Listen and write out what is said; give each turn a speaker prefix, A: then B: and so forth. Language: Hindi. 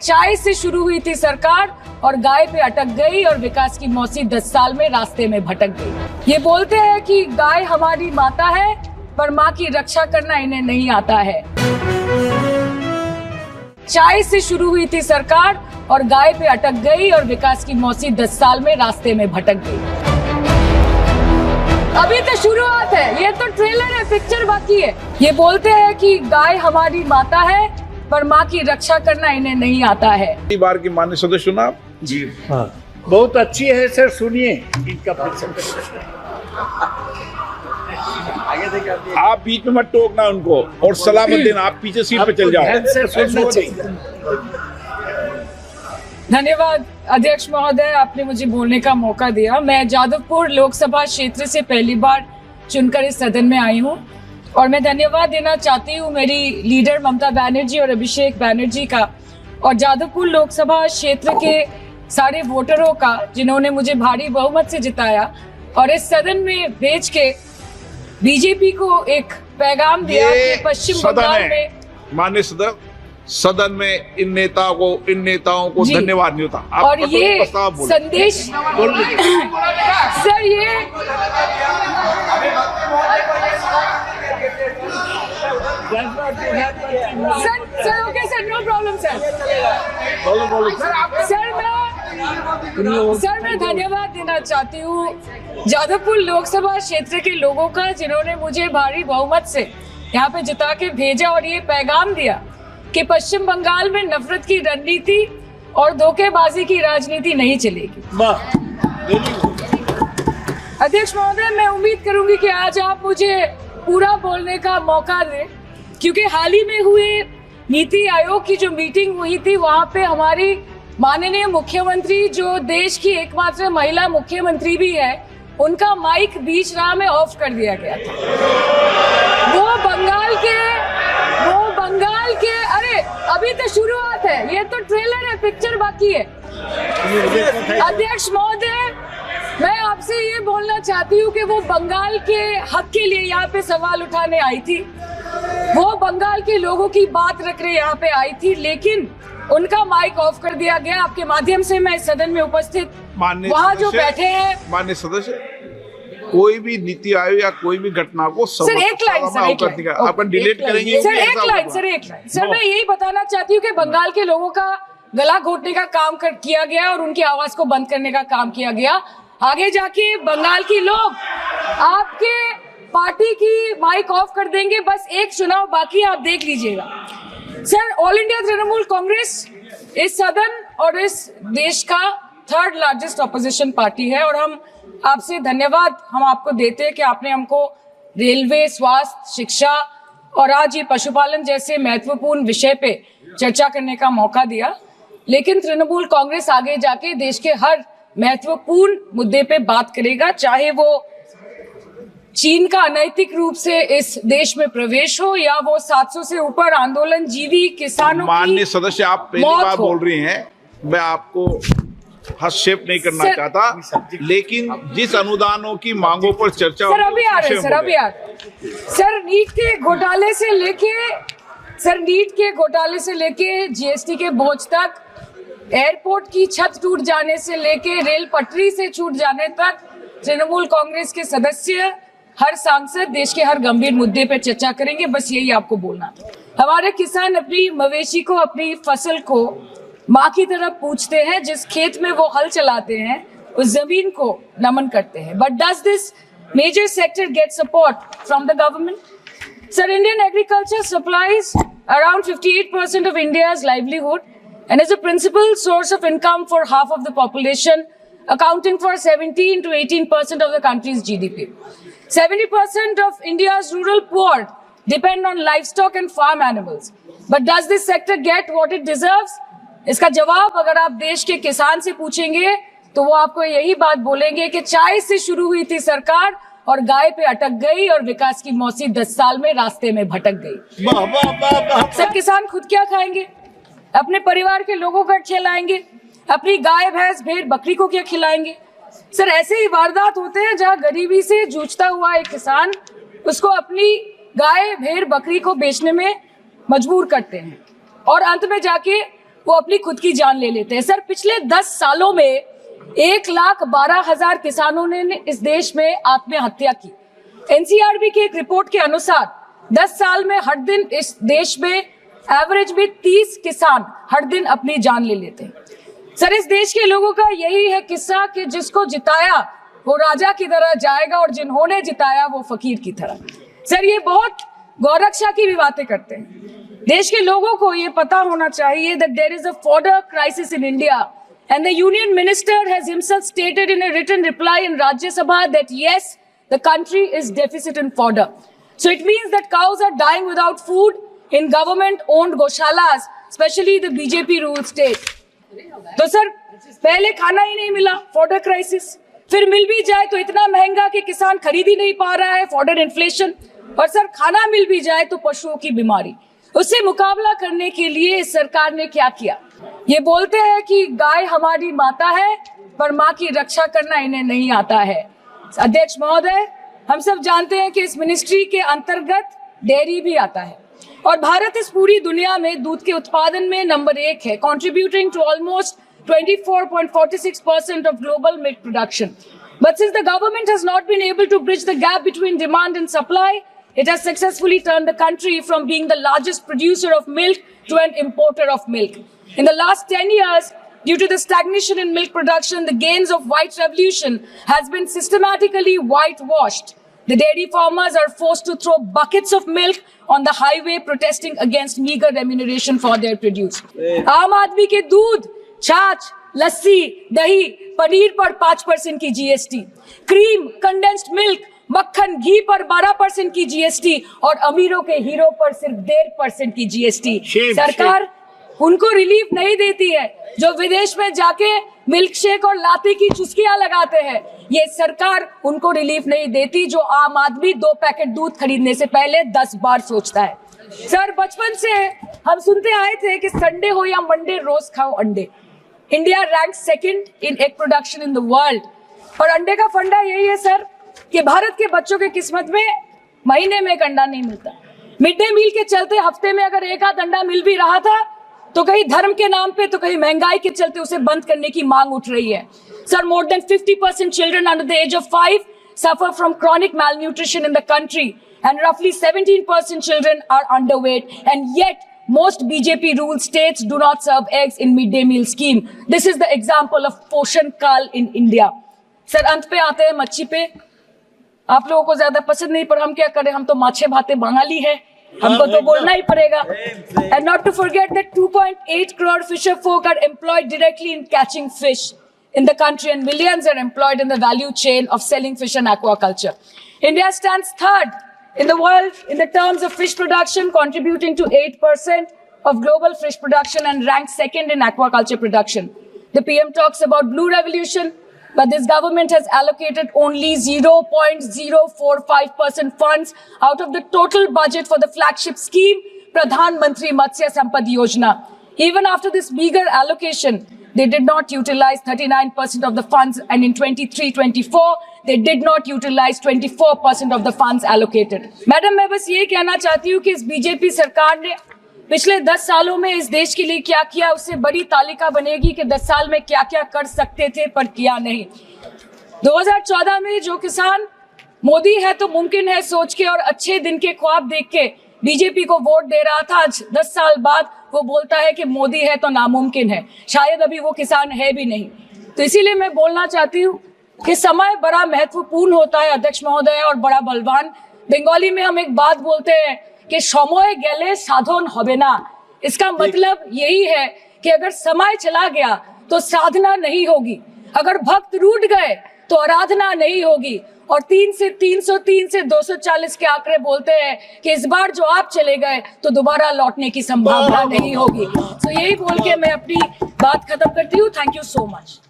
A: चाय से शुरू हुई थी सरकार और गाय पे अटक गई और विकास की मौसी 10 साल में रास्ते में भटक गई। ये बोलते हैं कि गाय हमारी माता है, पर माँ की रक्षा करना इन्हें नहीं आता है। चाय से शुरू हुई थी सरकार और गाय पे अटक गई और विकास की मौसी 10 साल में रास्ते में भटक गई। अभी तो शुरुआत है, ये तो ट्रेलर है, पिक्चर बाकी है। ये बोलते हैं कि गाय हमारी माता है, पर माँ की रक्षा करना इन्हें नहीं आता है।
B: इस बार की माननीय सदस्य चुनाव
C: जी हाँ बहुत अच्छी है सर, सुनिए इनका
B: आप बीच में मत टोकना उनको और सलाह मत देना, आप पीछे सीट पे चल जाओ।
A: धन्यवाद अध्यक्ष महोदय, आपने मुझे बोलने का मौका दिया। मैं जादवपुर लोकसभा क्षेत्र से पहली बार चुनकर इस सदन में आई हूँ और मैं धन्यवाद देना चाहती हूँ मेरी लीडर ममता बनर्जी और अभिषेक बनर्जी का और जादवपुर लोकसभा क्षेत्र के सारे वोटरों का, जिन्होंने मुझे भारी बहुमत से जिताया और इस सदन में भेज के बीजेपी को एक पैगाम दिया कि पश्चिम बंगाल में
B: माननीय सदन में इन नेताओं को धन्यवाद नहीं होता। आप
A: और ये संदेश सर, ये sir okay sir, no problem sir. Sir मैं धन्यवाद देना चाहती हूँ जादवपुर लोकसभा क्षेत्र के लोगों का, जिन्होंने मुझे भारी बहुमत से यहाँ पे जिता के भेजा और ये पैगाम दिया कि पश्चिम बंगाल में नफरत की रणनीति और धोखेबाजी की राजनीति नहीं चलेगी। अध्यक्ष महोदय, मैं उम्मीद करूंगी कि आज आप मुझे पूरा बोलने का मौका दें, क्योंकि हाल ही में हुए नीति आयोग की जो मीटिंग हुई थी, वहां पे हमारी माननीय मुख्यमंत्री, जो देश की एकमात्र महिला मुख्यमंत्री भी है, उनका माइक बीच राह में ऑफ कर दिया गया था। वो बंगाल के अरे अभी तो शुरुआत है, ये तो ट्रेलर है, पिक्चर बाकी है। अध्यक्ष महोदय, मैं आपसे ये बोलना चाहती हूँ कि वो बंगाल के हक के लिए यहाँ पे सवाल उठाने आई थी, वो बंगाल के लोगों की बात रख रहे यहाँ पे आई थी, लेकिन उनका माइक ऑफ कर दिया गया। आपके माध्यम से मैं सदन में उपस्थित वहाँ जो बैठे हैं
B: माननीय सदस्य, कोई भी नीति आयोग या कोई भी घटना को
A: सर एक लाइन
B: अपन डिलीट करेंगे
A: सर, एक लाइन सर, मैं यही बताना चाहती हूँ कि बंगाल के लोगों का गला घोटने का काम किया गया और उनकी आवाज को बंद करने का काम किया गया। आगे जाके बंगाल के लोग आपके पार्टी की माइक ऑफ कर देंगे, बस एक चुनाव बाकी, आप देख लीजिएगा। Sir, all India Trinamool Congress इस सदन और इस देश का 3rd लार्जेस्ट ऑपोजिशन पार्टी है और हम आपसे धन्यवाद हम आपको देते हैं कि आपने हमको रेलवे, स्वास्थ्य, शिक्षा और आज ये पशुपालन जैसे महत्वपूर्ण विषय पे चर्चा करने का मौका दिया। लेकिन तृणमूल कांग्रेस आगे जाके देश के हर महत्वपूर्ण मुद्दे पे बात करेगा, चाहे वो चीन का अनैतिक रूप से इस देश में प्रवेश हो या वो 700 से ऊपर आंदोलन जीवी किसानों की
B: माननीय सदस्य, आप पहली बार बोल रही हैं, मैं आपको हस्तक्षेप नहीं करना चाहता, लेकिन जिस अनुदानों की मांगों पर चर्चा
A: सर अभी आ रहे सर, नीट के घोटाले से लेके जीएसटी के बोझ तक, एयरपोर्ट की छत टूट जाने से लेके रेल पटरी से छूट जाने तक, तृणमूल कांग्रेस के सदस्य, हर सांसद देश के हर गंभीर मुद्दे पर चर्चा करेंगे। बस यही आपको बोलना। हमारे किसान अपनी मवेशी को, अपनी फसल को माँ की तरफ पूछते हैं, जिस खेत में वो हल चलाते हैं उस जमीन को नमन करते हैं। But does this major sector get support from the government? Sir, Indian agriculture supplies around 58% of India's livelihood and is a principal source of income for half of the population, accounting for 17 to 18% of the country's GDP. 70% of India's rural poor depend on livestock and farm animals. But does this sector get what it deserves? इसका जवाब अगर आप देश के किसान से पूछेंगे तो वो आपको यही बात बोलेंगे कि चाय से शुरू हुई थी सरकार और गाय पे अटक गई और विकास की मौसी 10 साल में रास्ते में भटक गई। सर, किसान खुद क्या खाएंगे? अपने परिवार के लोगों को खिलाएंगे? अपनी गाय, भैंस, भेड़, बकरी को क्या खिलाएंगे? सर, ऐसे ही वारदात होते हैं जहाँ गरीबी से जूझता हुआ एक किसान उसको अपनी गाय, भेड़, बकरी को बेचने में मजबूर करते हैं और अंत में जाके वो अपनी खुद की जान ले लेते हैं। सर, पिछले 10 सालों में 1,12,000 किसानों ने इस देश में आत्महत्या की। एनसीआरबी की एक रिपोर्ट के अनुसार 10 साल में हर दिन इस देश में एवरेज में 30 किसान हर दिन अपनी जान ले लेते हैं। सर, इस देश के लोगों का यही है किस्सा कि जिसको जिताया वो राजा की तरह जाएगा और जिन्होंने जिताया वो फकीर की तरह। सर, ये बहुत गौरक्षा की भी बातें करते हैं। देश के लोगों को ये पता होना चाहिए that there is a fodder crisis in India and the union minister has himself stated in a written reply in Rajya Sabha that yes, the country is deficit in fodder. So it means that cows are dying without food in government owned goshalas, especially the BJP ruled state. तो सर, पहले खाना ही नहीं मिला, फॉडर क्राइसिस, फिर मिल भी जाए तो इतना महंगा कि किसान खरीद ही नहीं पा रहा है, फॉडर इन्फ्लेशन, और सर खाना मिल भी जाए तो पशुओं की बीमारी। उससे मुकाबला करने के लिए इस सरकार ने क्या किया? ये बोलते हैं कि गाय हमारी माता है, पर माँ की रक्षा करना इन्हें नहीं आता है। अध्यक्ष महोदय, हम सब जानते हैं कि इस मिनिस्ट्री के अंतर्गत डेयरी भी आता है और भारत इस पूरी दुनिया में दूध के उत्पादन में नंबर 1 है, contributing to almost 24.46% of global milk production. But since the government has not been able to bridge the gap between demand and supply, it has successfully turned the country from being the largest producer of milk to an importer of milk. In the last 10 years, due to the stagnation in milk production, the gains of white revolution has been systematically whitewashed. The dairy farmers are forced to throw buckets of milk on the highway protesting against meager remuneration for their produce. आम आदमी के दूध, छाछ, लस्सी, दही, पनीर पर 5% की जीएसटी, क्रीम, कंडेंस्ड मिल्क, मक्खन, घी पर 12% की जीएसटी और अमीरों के हीरो पर सिर्फ 1.5% की जीएसटी। सरकार उनको रिलीफ नहीं देती है जो विदेश में जाके मिल्क शेक और लाती की चुस्कियां लगाते हैं। ये सरकार उनको रिलीफ नहीं देती जो आम आदमी 2 पैकेट दूध खरीदने से पहले 10 बार सोचता है। सर, बचपन से हम सुनते आए थे कि संडे हो या मंडे रोज खाओ अंडे। India rank 2nd in egg production in the world. और अंडे का फंडा यही है सर कि भारत के बच्चों के किस्मत में महीने में एक अंडा नहीं मिलता। मिड डे मील के चलते हफ्ते में अगर एक आध अंडा मिल भी रहा था तो कहीं धर्म के नाम पे तो कहीं महंगाई के चलते उसे बंद करने की मांग उठ रही है। Sir, more than 50% children under the age of 5 suffer from chronic malnutrition in the country, and roughly 17% children are underweight, and yet most BJP-ruled states do not serve eggs in midday meal scheme. This is the example of Poshan Kal in India. Sir, अंत पे आते हैं मच्छी पे। आप लोगों को ज्यादा पसंद नहीं, पर हम क्या करें, हम तो माछे भाते बंगाली है, हमको तो बोलना ही पड़ेगा। And not to forget that 2.8 crore fisher folk are employed directly in catching fish in the country, and millions are employed in the value chain of selling fish and aquaculture. India stands 3rd in the world in the terms of fish production, contributing to 8% of global fish production and ranked 2nd in aquaculture production. The PM talks about blue revolution, but this government has allocated only 0.045% funds out of the total budget for the flagship scheme, Pradhan Mantri Matsya Sampad Yojana. Even after this meager allocation, they did not utilize 39% of the funds, and in 23-24, they did not utilize 24% of the funds allocated. Madam, मैं बस ये कहना चाहती हूँ कि इस बीजेपी सरकार ने पिछले 10 सालों में इस देश के लिए क्या किया, उससे बड़ी तालिका बनेगी कि 10 साल में क्या क्या कर सकते थे पर किया नहीं। 2014 में जो किसान मोदी है तो मुमकिन है सोच के और अच्छे दिन के ख्वाब देख के बीजेपी को वोट दे रहा था, आज 10 साल बाद वो बोलता है कि मोदी है तो नामुमकिन है। शायद अभी वो किसान है भी नहीं। तो इसीलिए मैं बोलना चाहती हूँ कि समय बड़ा महत्वपूर्ण होता है अध्यक्ष महोदय, और बड़ा बलवान। बंगाली में हम एक बात बोलते हैं कि समय गेले साधन होबे ना। इसका मतलब यही है कि अगर समय चला गया तो साधना नहीं होगी, अगर भक्त रूठ गए तो आराधना नहीं होगी। और 3 से 303 से 240 के आंकड़े बोलते हैं कि इस बार जो आप चले गए तो दोबारा लौटने की संभावना नहीं होगी। तो यही बोल के मैं अपनी बात खत्म करती हूँ। Thank you so much.